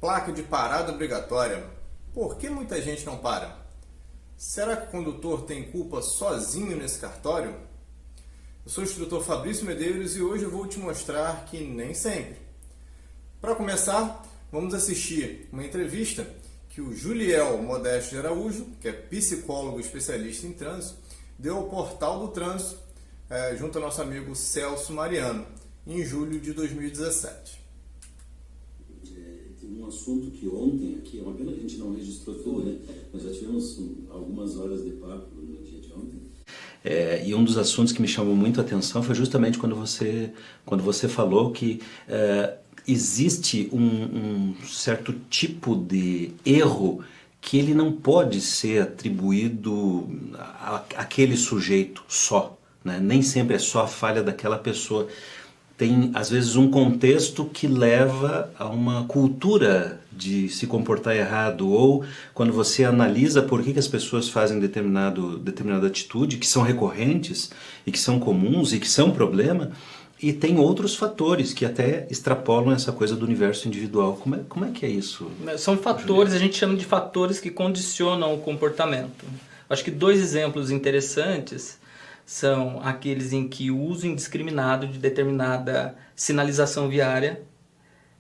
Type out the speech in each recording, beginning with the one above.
Placa de parada obrigatória. Por que muita gente não para? Será que o condutor tem culpa sozinho nesse cartório? Eu sou o instrutor Fabrício Medeiros e hoje eu vou te mostrar que nem sempre. Para começar, vamos assistir uma entrevista que o Juliel Modesto de Araújo, que é psicólogo especialista em trânsito, deu ao Portal do Trânsito, junto ao nosso amigo Celso Mariano, em julho de 2017. Um assunto que ontem aqui, é uma pena que a gente não registrou tudo, né? Nós já tivemos algumas horas de papo no dia de ontem. E um dos assuntos que me chamou muito a atenção foi justamente quando você falou que existe um certo tipo de erro que ele não pode ser atribuído àquele sujeito só, né? Nem sempre é só a falha daquela pessoa. Tem, às vezes, um contexto que leva a uma cultura de se comportar errado, ou quando você analisa por que as pessoas fazem determinada atitude, que são recorrentes, e que são comuns, e que são problema, e tem outros fatores que até extrapolam essa coisa do universo individual. Como é que é isso? São fatores, a gente chama de fatores que condicionam o comportamento. Acho que dois exemplos interessantes são aqueles em que o uso indiscriminado de determinada sinalização viária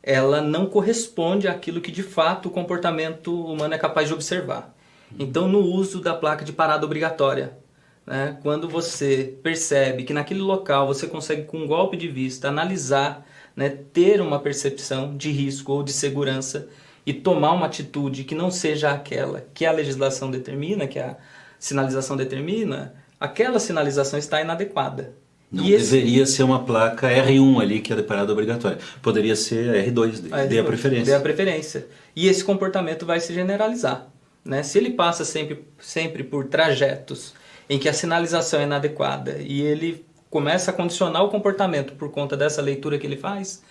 ela não corresponde àquilo que de fato o comportamento humano é capaz de observar. Então, no uso da placa de parada obrigatória, né, quando você percebe que naquele local você consegue, com um golpe de vista, analisar, né, ter uma percepção de risco ou de segurança e tomar uma atitude que não seja aquela que a legislação determina, que a sinalização determina, aquela sinalização está inadequada. Não deveria ser uma placa R1 ali, que é de parada obrigatória. Poderia ser a R2, dê a preferência. Dê a preferência. E esse comportamento vai se generalizar, né? Se ele passa sempre por trajetos em que a sinalização é inadequada e ele começa a condicionar o comportamento por conta dessa leitura que ele faz,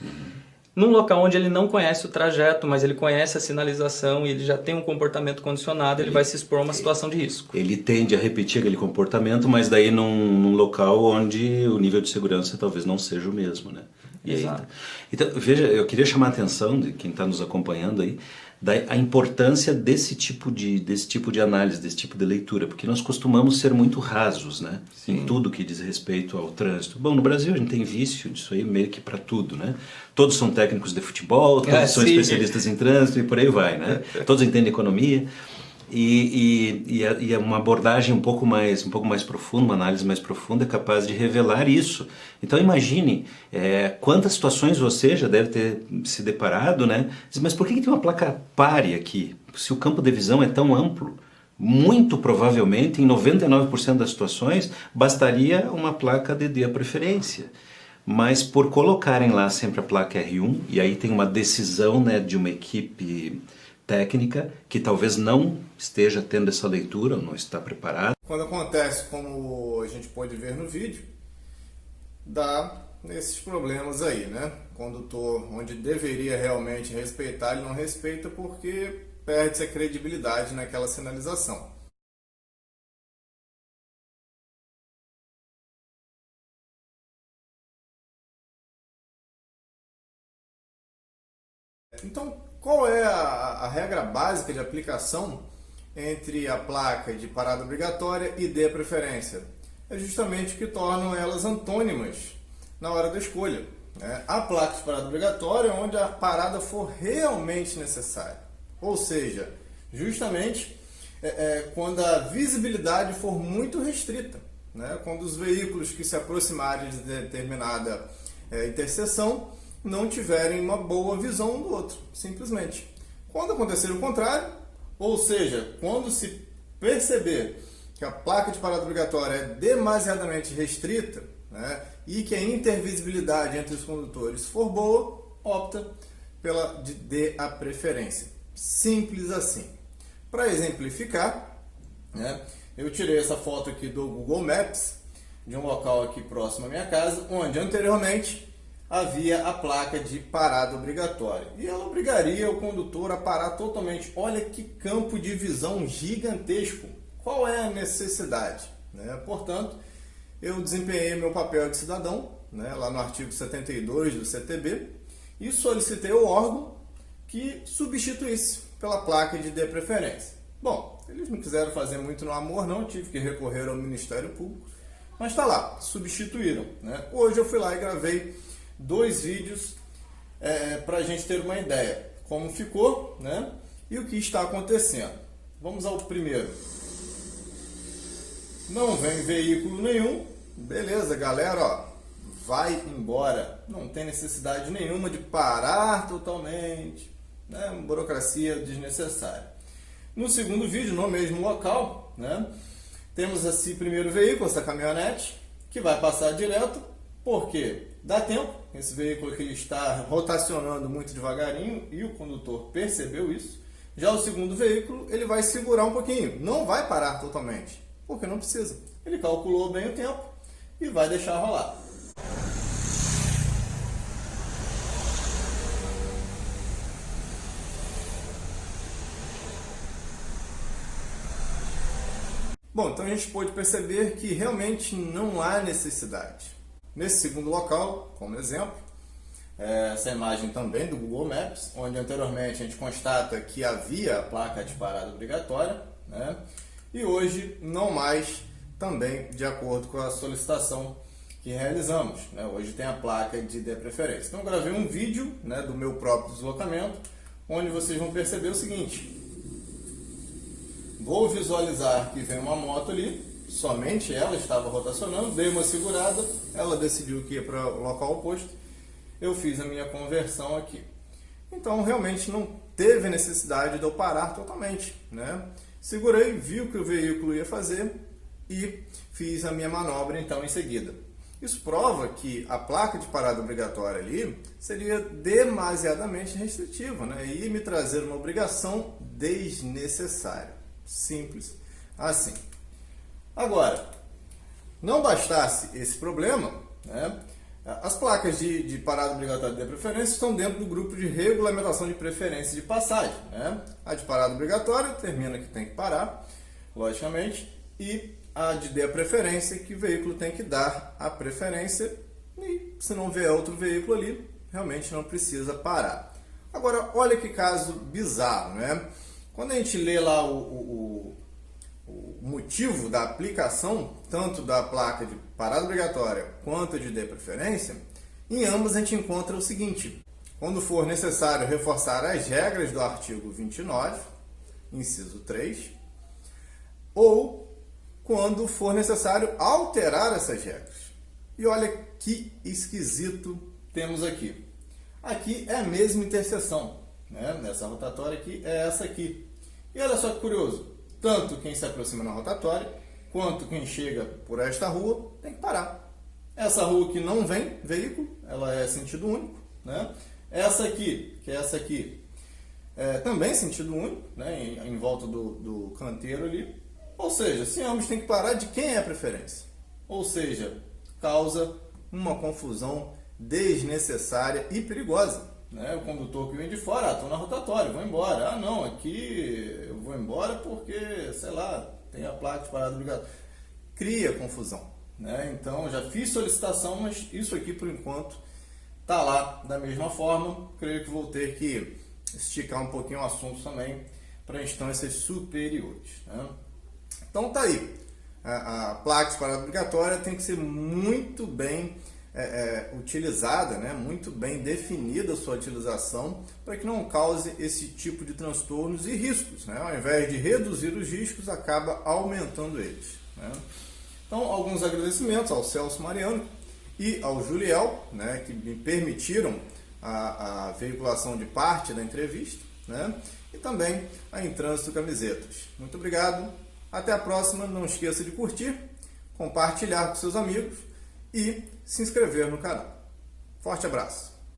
num local onde ele não conhece o trajeto, mas ele conhece a sinalização e ele já tem um comportamento condicionado, ele vai se expor a uma situação de risco. Ele tende a repetir aquele comportamento, mas daí num local onde o nível de segurança talvez não seja o mesmo, né? Exato. Então, veja, eu queria chamar a atenção de quem está nos acompanhando aí, a importância desse tipo de análise, desse tipo de leitura, porque nós costumamos ser muito rasos, né? Em tudo que diz respeito ao trânsito. Bom, no Brasil a gente tem vício disso aí meio que para tudo, né? Todos são técnicos de futebol, todos são especialistas em trânsito e por aí vai, né? Todos entendem economia. E é uma abordagem um pouco mais profunda, uma análise mais profunda é capaz de revelar isso. Então imagine quantas situações você já deve ter se deparado, né? Mas por que tem uma placa pare aqui? Se o campo de visão é tão amplo, muito provavelmente em 99% das situações bastaria uma placa de dê a preferência. Mas por colocarem lá sempre a placa R1, e aí tem uma decisão, né, de uma equipe técnica que talvez não esteja tendo essa leitura ou não está preparado. Quando acontece, como a gente pode ver no vídeo, dá esses problemas aí, né? O condutor, onde deveria realmente respeitar, ele não respeita porque perde-se a credibilidade naquela sinalização. Então, qual é a regra básica de aplicação entre a placa de parada obrigatória e dê preferência? É justamente o que tornam elas antônimas na hora da escolha, né? A placa de parada obrigatória é onde a parada for realmente necessária. Ou seja, justamente quando a visibilidade for muito restrita, né? Quando os veículos que se aproximarem de determinada interseção não tiverem uma boa visão um do outro, simplesmente. Quando acontecer o contrário, ou seja, quando se perceber que a placa de parada obrigatória é demasiadamente restrita, né, e que a intervisibilidade entre os condutores for boa, opta pela de dê a preferência. Simples assim. Para exemplificar, né, eu tirei essa foto aqui do Google Maps, de um local aqui próximo à minha casa, onde anteriormente havia a placa de parada obrigatória. E ela obrigaria o condutor a parar totalmente. Olha que campo de visão gigantesco. Qual é a necessidade, né? Portanto, eu desempenhei meu papel de cidadão, né, lá no artigo 72 do CTB, e solicitei ao órgão que substituísse pela placa de dê preferência. Bom, eles não quiseram fazer muito no amor, não, tive que recorrer ao Ministério Público, mas está lá, substituíram, né? Hoje eu fui lá e gravei 2 vídeos para a gente ter uma ideia como ficou, né? E o que está acontecendo. Vamos ao primeiro. Não vem veículo nenhum, beleza, galera, ó, vai embora, não tem necessidade nenhuma de parar totalmente, né? Uma burocracia desnecessária. No segundo vídeo, no mesmo local, né? Temos esse primeiro veículo, essa caminhonete, que vai passar direto, porque dá tempo, esse veículo aqui está rotacionando muito devagarinho e o condutor percebeu isso. Já o segundo veículo, ele vai segurar um pouquinho, não vai parar totalmente, porque não precisa. Ele calculou bem o tempo e vai deixar rolar. Bom, então a gente pôde perceber que realmente não há necessidade. Nesse segundo local, como exemplo, essa imagem também do Google Maps, onde anteriormente a gente constata que havia a placa de parada obrigatória, né? E hoje não mais, também de acordo com a solicitação que realizamos, né? Hoje tem a placa de dê preferência. Então eu gravei um vídeo, né, do meu próprio deslocamento, onde vocês vão perceber o seguinte: vou visualizar que vem uma moto ali, somente ela estava rotacionando, dei uma segurada, ela decidiu que ia para o local oposto, eu fiz a minha conversão aqui. Então realmente não teve necessidade de eu parar totalmente, né? Segurei, vi o que o veículo ia fazer e fiz a minha manobra então em seguida. Isso prova que a placa de parada obrigatória ali seria demasiadamente restritiva, né? E ia me trazer uma obrigação desnecessária. Simples assim. Agora, não bastasse esse problema, né? As placas de parada obrigatória de preferência estão dentro do grupo de regulamentação de preferência de passagem, né? A de parada obrigatória termina que tem que parar, logicamente, e a de dê a preferência, que o veículo tem que dar a preferência, e se não vier outro veículo ali, realmente não precisa parar. Agora, olha que caso bizarro, né? Quando a gente lê lá o motivo da aplicação, tanto da placa de parada obrigatória quanto de dê preferência, em ambas a gente encontra o seguinte: quando for necessário reforçar as regras do artigo 29, inciso 3, ou quando for necessário alterar essas regras. E olha que esquisito temos aqui. Aqui é a mesma interseção, né? Nessa rotatória aqui é essa aqui. E olha só que curioso, tanto quem se aproxima na rotatória, quanto quem chega por esta rua, tem que parar. Essa rua que não vem veículo, ela é sentido único, né? Essa aqui, que é essa aqui, é também sentido único, né? Em volta do canteiro ali. Ou seja, se ambos têm que parar, de quem é a preferência? Ou seja, causa uma confusão desnecessária e perigosa, né? O condutor que vem de fora, estou na rotatória, vou embora. Ah, não, aqui eu vou embora porque, sei lá, tem a placa de parada obrigatória. Cria confusão, né? Então, já fiz solicitação, mas isso aqui, por enquanto, está lá da mesma forma. Creio que vou ter que esticar um pouquinho o assunto também para instâncias superiores, né? Então tá aí, a placa de parada obrigatória tem que ser muito bem utilizada, né? Muito bem definida a sua utilização, para que não cause esse tipo de transtornos e riscos, né? Ao invés de reduzir os riscos, acaba aumentando eles, né? Então, alguns agradecimentos ao Celso Mariano e ao Juliel, né, que me permitiram a veiculação de parte da entrevista, né? E também a Intrânsito Camisetas. Muito obrigado. Até a próxima, não esqueça de curtir, compartilhar com seus amigos e se inscrever no canal. Forte abraço!